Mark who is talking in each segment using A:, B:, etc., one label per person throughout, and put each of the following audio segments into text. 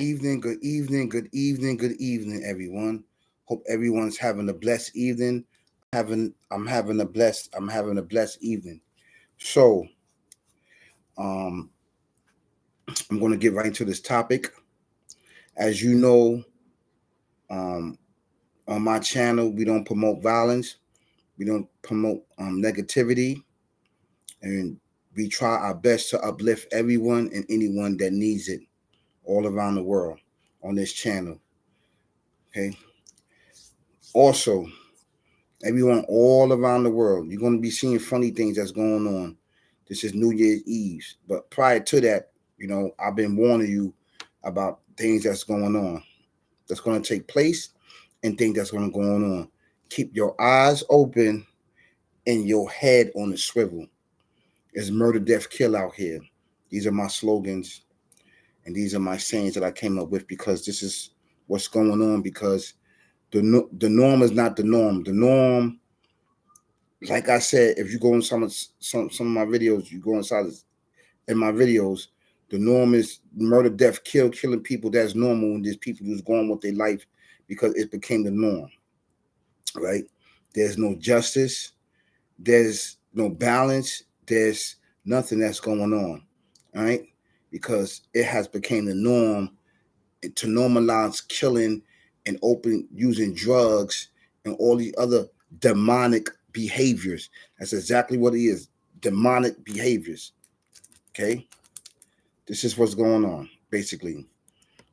A: Good evening, good evening, good evening, everyone. Hope everyone's having a blessed evening. I'm having a blessed evening. So, um, I'm going to get right into this topic. As you know, um, on my channel, we don't promote violence. We don't promote negativity, and we try our best to uplift everyone and anyone that needs it all around the world on this channel. Okay. Also, everyone all around the world, you're going to be seeing funny things that's going on. This is New Year's Eve. But prior to that, I've been warning you about things that's going on, that's going to take place, and things that's going to go on. Keep your eyes open and your head on the swivel. It's murder, death, kill out here. These are my slogans, and these are my sayings that I came up with because this is what's going on. Because the norm is not the norm. The norm, like I said, if you go in some of my videos, you go inside in my videos, the norm is murder, death, killing people. That's normal. And there's people who's going with their life because it became the norm, right? There's no justice. There's no balance. There's nothing that's going on, all right? Because it has become the norm to normalize killing and open using drugs and all the other demonic behaviors. That's exactly what it is. Demonic behaviors. Okay? This is what's going on, basically,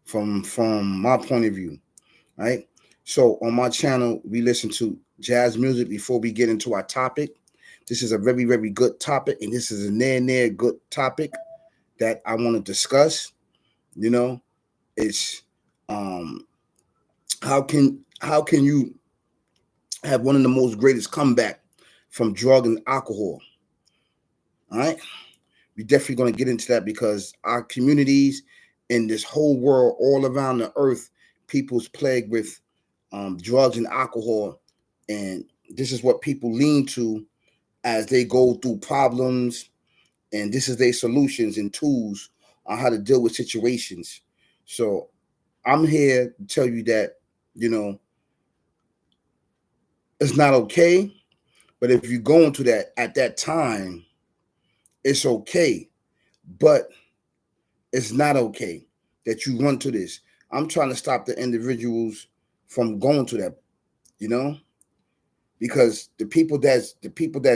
A: from my point of view. Right? So on my channel, we listen to jazz music before we get into our topic. This is a very, very good topic, and this is a near good topic that I want to discuss. You know, it's how can you have one of the most greatest comeback from drug and alcohol? All right, we're definitely going to get into that because our communities in this whole world, all around the earth, people's plagued with drugs and alcohol, and this is what people lean to as they go through problems, and this is their solutions and tools on how to deal with situations. So I'm here to tell you that you know it's not okay. But if you go into that at that time, it's okay. But it's not okay that you run to this. I'm trying to stop the individuals from going to that, you know, because the people that's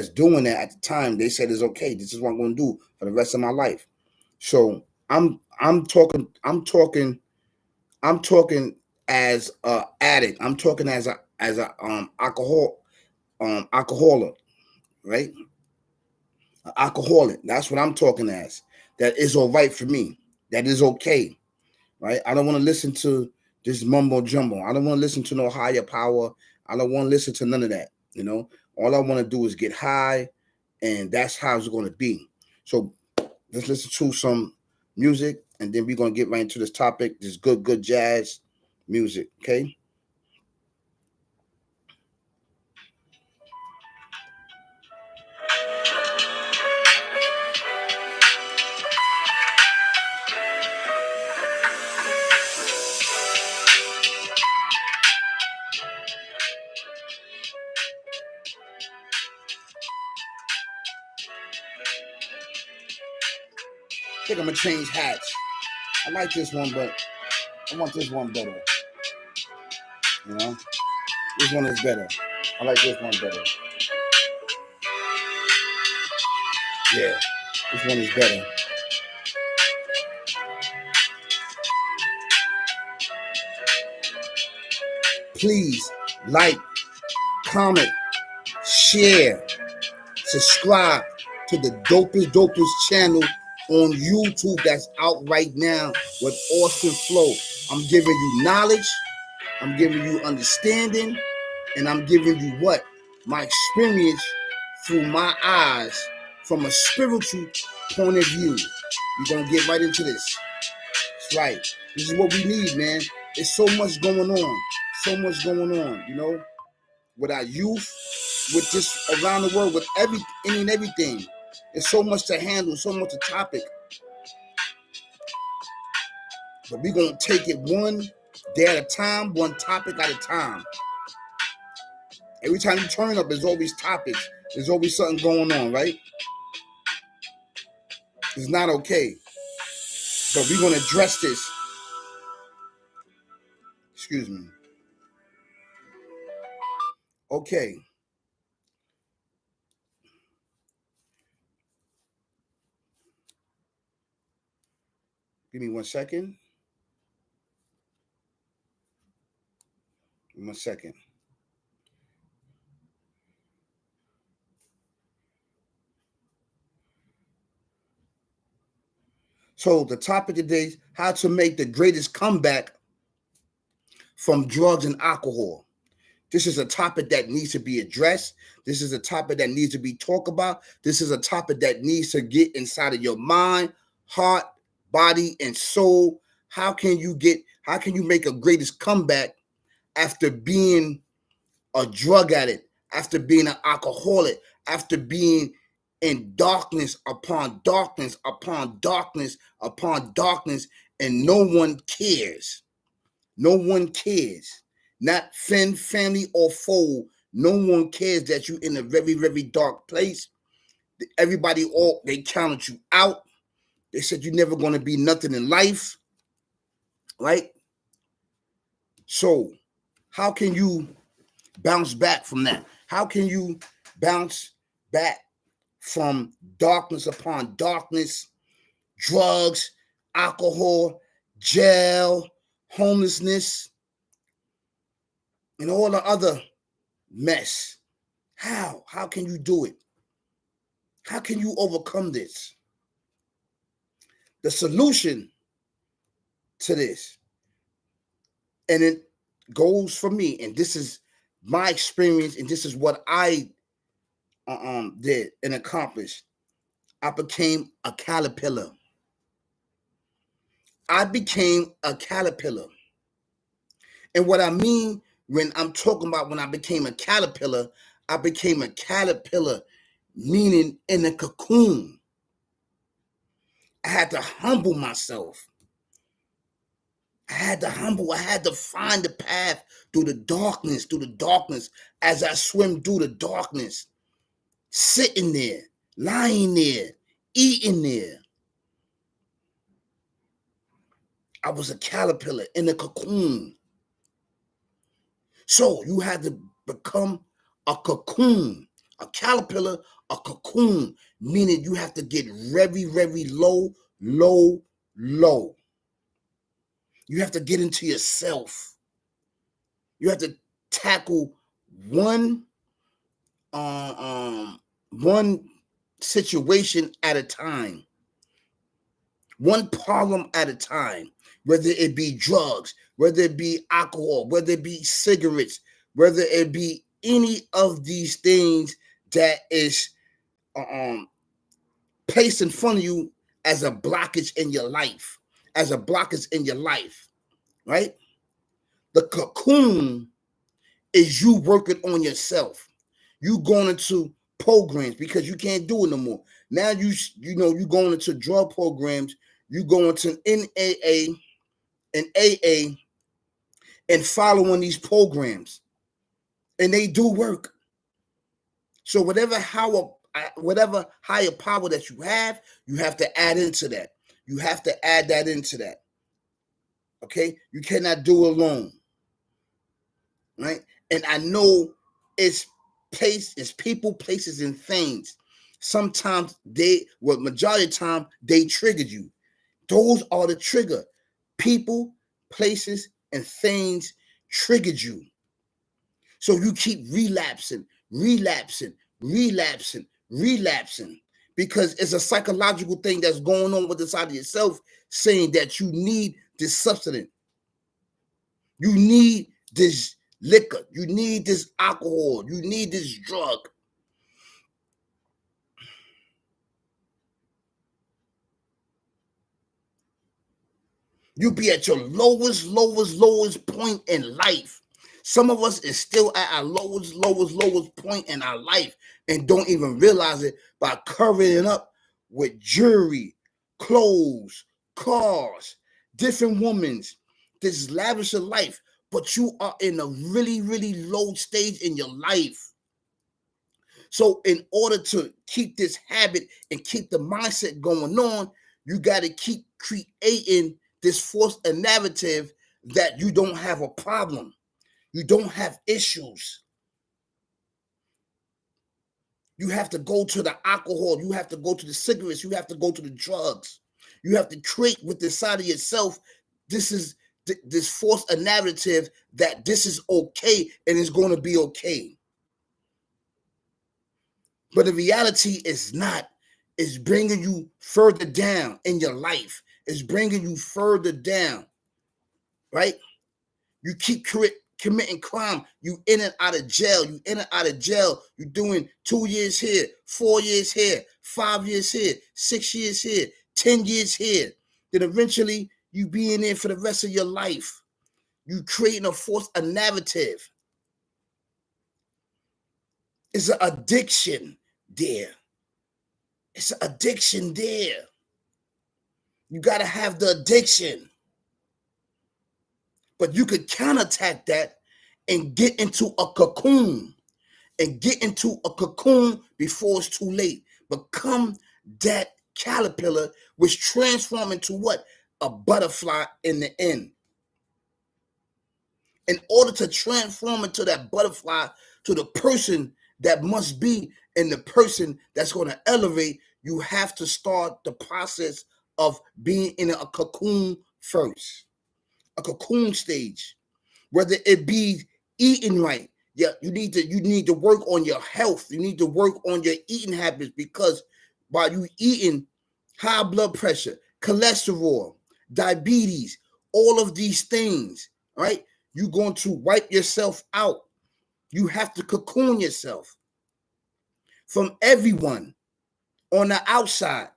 A: doing that at the time, they said it's okay. This is what I'm going to do for the rest of my life. So I'm talking as a addict. I'm talking as a alcoholic, right? Alcoholic. That's what I'm talking as. That is all right for me. That is okay, right? I don't want to listen to this mumbo jumbo. I don't want to listen to no higher power. I don't want to listen to none of that. All I want to do is get high, and that's how it's going to be. So let's listen to some music, and then we're going to get right into this topic. This good jazz music, okay? I think I'm gonna change hats. I like this one, but I want this one better. You know, this one is better. I like this one better. Yeah, this one is better. Please like, comment, share, subscribe to the dopest channel on YouTube that's out right now with Austin Flow. I'm giving you knowledge, I'm giving you understanding, and I'm giving you what? My experience through my eyes from a spiritual point of view. We're going to get right into this. That's right. This is what we need, man. There's so much going on. So much going on, with our youth, with this around the world, with any and everything. There's so much to handle, so much to topic. So we're going to take it one day at a time, one topic at a time. Every time you turn up, there's always topics. There's always something going on, right? It's not okay. But we're going to address this. Excuse me. Okay. Give me 1 second. Give me 1 second. So the topic today is how to make the greatest comeback from drugs and alcohol. This is a topic that needs to be addressed. This is a topic that needs to be talked about. This is a topic that needs to get inside of your mind, heart, body, and soul. How can you make a greatest comeback after being a drug addict, after being an alcoholic, after being in darkness upon darkness upon darkness upon darkness, and no one cares. No one cares. Not friend, family, or foe. No one cares that you're in a very, very dark place. Everybody, they counted you out. They said you're never going to be nothing in life, right? So how can you bounce back from that? How can you bounce back from darkness upon darkness, drugs, alcohol, jail, homelessness, and all the other mess? How can you do it? How can you overcome this? The solution to this, and it goes for me, and this is my experience, and this is what I did and accomplished. I became a caterpillar. I became a caterpillar. And what I mean when I'm talking about when I became a caterpillar, I became a caterpillar, meaning in a cocoon. I had to humble myself. I had to find the path through the darkness, as I swim through the darkness, sitting there, lying there, eating there. I was a caterpillar in a cocoon. So you had to become a cocoon, a caterpillar, a cocoon, meaning you have to get very, very low. You have to get into yourself. You have to tackle one situation at a time, one problem at a time, whether it be drugs, whether it be alcohol, whether it be cigarettes, whether it be any of these things that is placed in front of you as a blockage in your life, right? The cocoon is you working on yourself. You going into programs because you can't do it no more. Now you going into drug programs, you going to NAA and AA and following these programs, and they do work. So whatever higher power that you have to add into that. You have to add that into that. Okay, you cannot do it alone, right? And I know it's people, places, and things. Sometimes majority of the time they triggered you. Those are the trigger. People, places, and things triggered you. So you keep relapsing, because it's a psychological thing that's going on with inside of yourself, saying that you need this substance. You need this liquor. You need this alcohol. You need this drug. You be at your lowest point in life. Some of us is still at our lowest point in our life and don't even realize it by covering it up with jewelry, clothes, cars, different women, this lavish of life, but you are in a really, really low stage in your life. So in order to keep this habit and keep the mindset going on, you got to keep creating this force and narrative that you don't have a problem. You don't have issues. You have to go to the alcohol. You have to go to the cigarettes. You have to go to the drugs. You have to create with the side of yourself. This force a narrative that this is okay and it's going to be okay. But the reality is not. It's bringing you further down in your life. It's bringing you further down, right? You keep committing crime. You in and out of jail. You in and out of jail. You're doing 2 years here, 4 years here, 5 years here, 6 years here, 10 years here. Then eventually you be in there for the rest of your life. You creating a narrative. It's an addiction there. It's an addiction there. You got to have the addiction. But you could counterattack that and get into a cocoon. And get into a cocoon before it's too late. Become that caterpillar, which transform into what? A butterfly in the end. In order to transform into that butterfly to the person that must be and the person that's going to elevate, you have to start the process of being in a cocoon first. A cocoon stage. Whether it be eating right. Yeah, you need to work on your health. You need to work on your eating habits, because while you eating, high blood pressure, cholesterol, diabetes, all of these things, right? You're going to wipe yourself out. You have to cocoon yourself from everyone on the outside.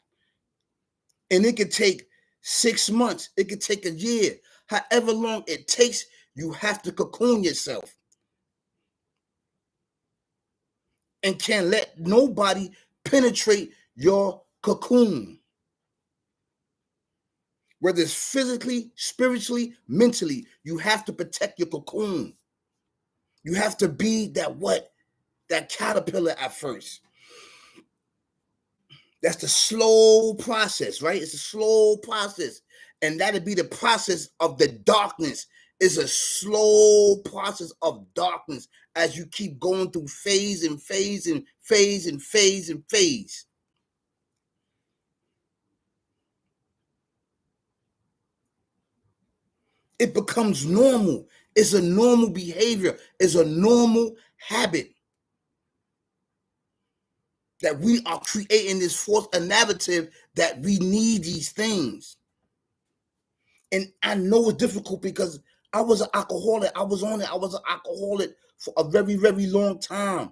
A: And it could take 6 months. It could take a year. However long it takes, you have to cocoon yourself. And can't let nobody penetrate your cocoon. Whether it's physically, spiritually, mentally, you have to protect your cocoon. You have to be that caterpillar at first. That's the slow process, right? It's a slow process. And that'll be the process of the darkness. It's a slow process of darkness as you keep going through phase and phase and phase and phase and phase. It becomes normal. It's a normal behavior. It's a normal habit. That we are creating this force, a narrative that we need these things. And I know it's difficult because I was an alcoholic. I was on it. I was an alcoholic for a very, very long time.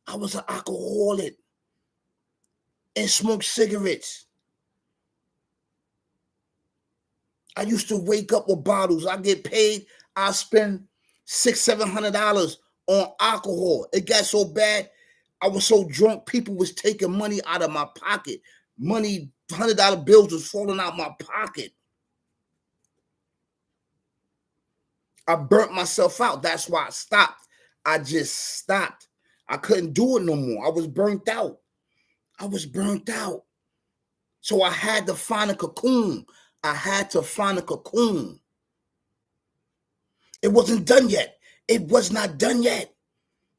A: I was an alcoholic and smoked cigarettes. I used to wake up with bottles. I get paid. I spend $600-$700 on alcohol. It got so bad. I was so drunk, people was taking money out of my pocket. Money, $100 bills was falling out my pocket. I burnt myself out. That's why I stopped. I just stopped. I couldn't do it no more. I was burnt out. So I had to find a cocoon. It wasn't done yet. It was not done yet.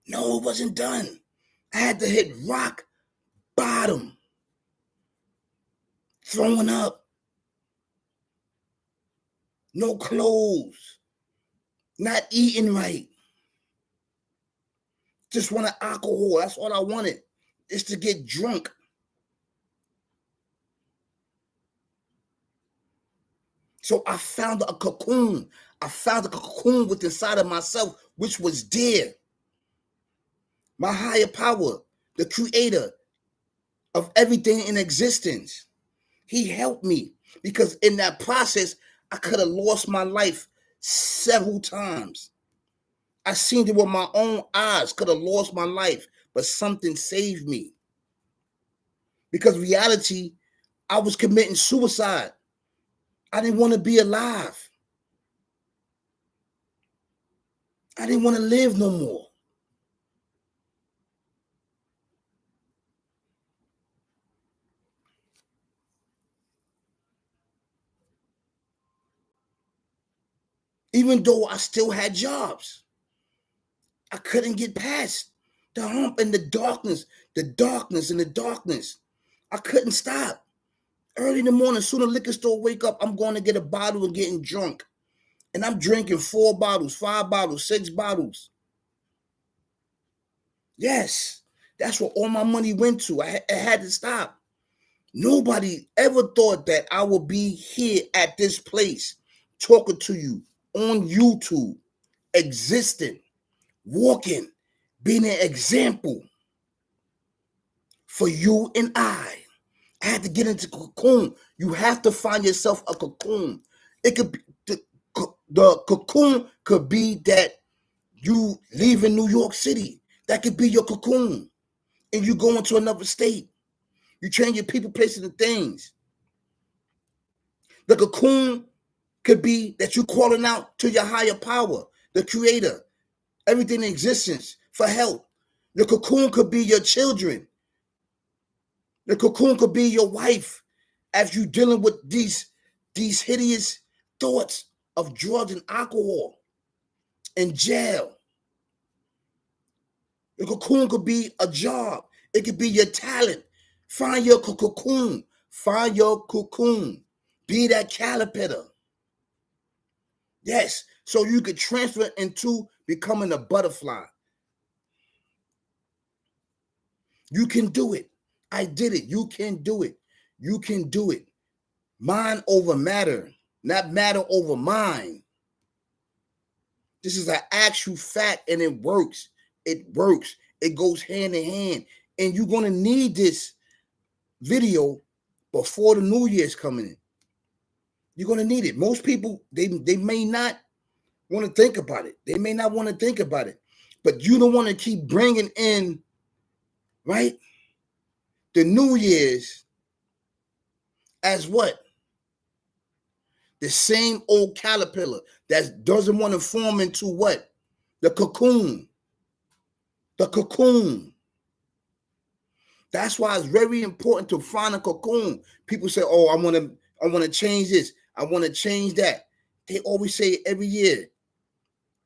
A: No, it wasn't done. I had to hit rock bottom. Throwing up. No clothes. Not eating right. Just wanted alcohol. That's all I wanted. Is to get drunk. So I found a cocoon. I found a cocoon within inside of myself, which was there. My higher power, the creator of everything in existence. He helped me, because in that process, I could have lost my life several times. I seen it with my own eyes, could have lost my life, but something saved me. Because reality, I was committing suicide. I didn't want to be alive. I didn't want to live no more. Even though I still had jobs, I couldn't get past the hump and the darkness and the darkness. I couldn't stop. Early in the morning, as soon as the liquor store wake up, I'm going to get a bottle and getting drunk. And I'm drinking 4 bottles, 5 bottles, 6 bottles. Yes, that's what all my money went to. I had to stop. Nobody ever thought that I would be here at this place talking to you on YouTube, existing, walking, being an example for you and I. I had to get into cocoon. You have to find yourself a cocoon. It could be the cocoon could be that you leave in New York City. That could be your cocoon. And you go into another state. You change your people, places, and things. The cocoon could be that you calling out to your higher power, the creator, everything in existence for help. The cocoon could be your children. The cocoon could be your wife as you dealing with these hideous thoughts of drugs and alcohol and jail. The cocoon could be a job. It could be your talent. Find your cocoon. Find your cocoon. Be that caterpillar. Yes, so you could transfer into becoming a butterfly. You can do it. I did it. You can do it. You can do it. Mind over matter, not matter over mind. This is an actual fact, and it works. It works. It goes hand in hand. And you're going to need this video before the New Year's coming in. You're going to need it. Most people, they may not want to think about it. They may not want to think about it. But you don't want to keep bringing in, right, the New Year's as what? The same old caterpillar that doesn't want to form into what? The cocoon. The cocoon. That's why it's very important to find a cocoon. People say, "Oh, I want to change this. I want to change that." They always say it every year.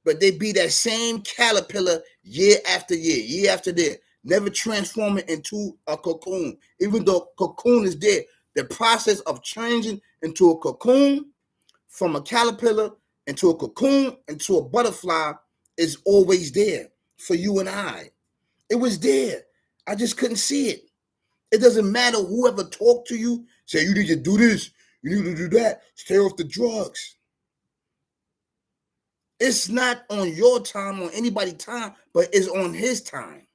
A: But they be that same caterpillar year after year after year, never transforming into a cocoon. Even though cocoon is there, the process of changing into a cocoon, from a caterpillar into a cocoon into a butterfly, is always there for you and I. It was there. I just couldn't see it. It doesn't matter whoever talked to you, say you need to do this, you need to do that, stay off the drugs. It's not on your time, on anybody's time, but it's on his time.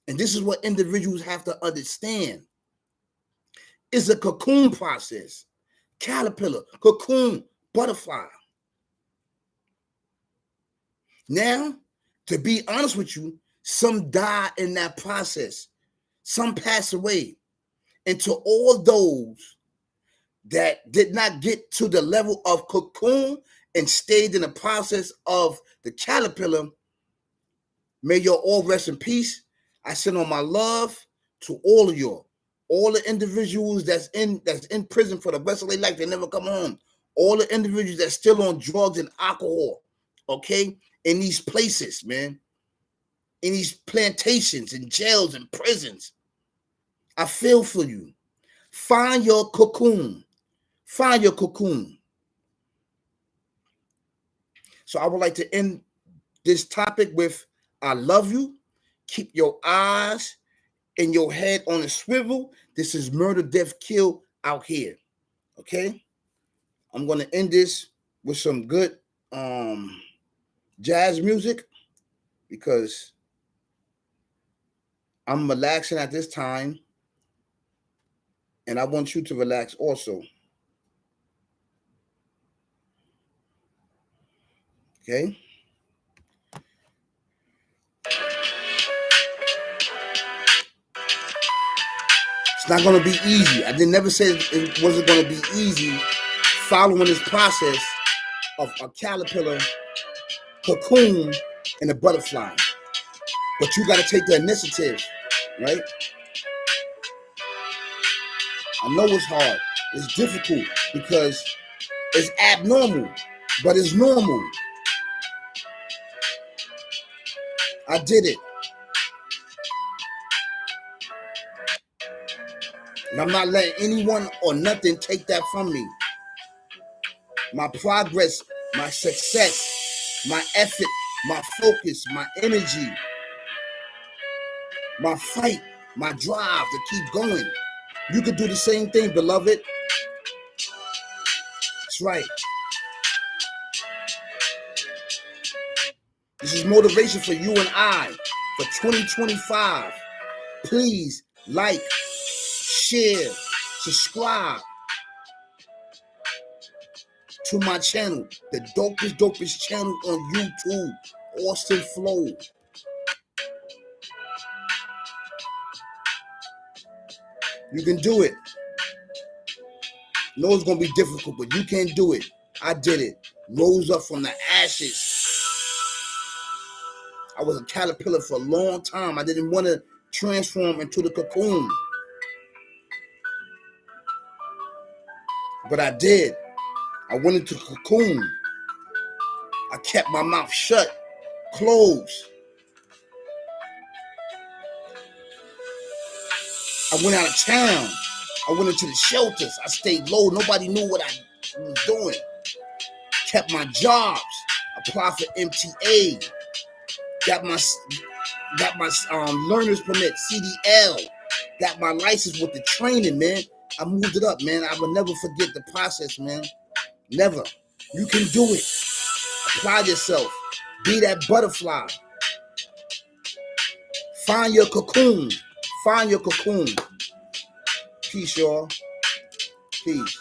A: And this is what individuals have to understand. It's a cocoon process. Caterpillar, cocoon, butterfly. Now, to be honest with you, some die in that process. Some pass away. And to all those that did not get to the level of cocoon and stayed in the process of the caterpillar, may you all rest in peace. I send all my love to all of you, all the individuals that's in prison for the rest of their life, they never come home. All the individuals that's still on drugs and alcohol, okay, in these places, man, in these plantations and jails and prisons. I feel for you. Find your cocoon. Find your cocoon. So I would like to end this topic with, I love you. Keep your eyes and your head on a swivel. This is murder, death, kill out here. Okay? I'm going to end this with some good jazz music because I'm relaxing at this time. And I want you to relax also. Okay? It's not going to be easy. I did never say it wasn't going to be easy following this process of a caterpillar, cocoon, and a butterfly. But you got to take the initiative, right? I know it's hard. It's difficult because it's abnormal, but it's normal. I did it. And I'm not letting anyone or nothing take that from me. My progress, my success, my effort, my focus, my energy, my fight, my drive to keep going. You could do the same thing, beloved. That's right. This is motivation for you and I for 2025. Please like, share, subscribe to my channel, the dopest channel on YouTube, Austin Flow. You can do it. I know it's going to be difficult, but you can do it. I did it. Rose up from the ashes. I was a caterpillar for a long time. I didn't want to transform into the cocoon. But I did. I went into the cocoon. I kept my mouth shut, closed. I went out of town. I went into the shelters. I stayed low. Nobody knew what I was doing. Kept my jobs. Applied for MTA. Got my learner's permit, CDL. Got my license with the training, man. I moved it up, man. I will never forget the process, man. Never. You can do it. Apply yourself. Be that butterfly. Find your cocoon. Find your cocoon. Peace, y'all. Peace.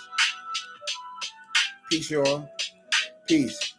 A: Peace, y'all. Peace.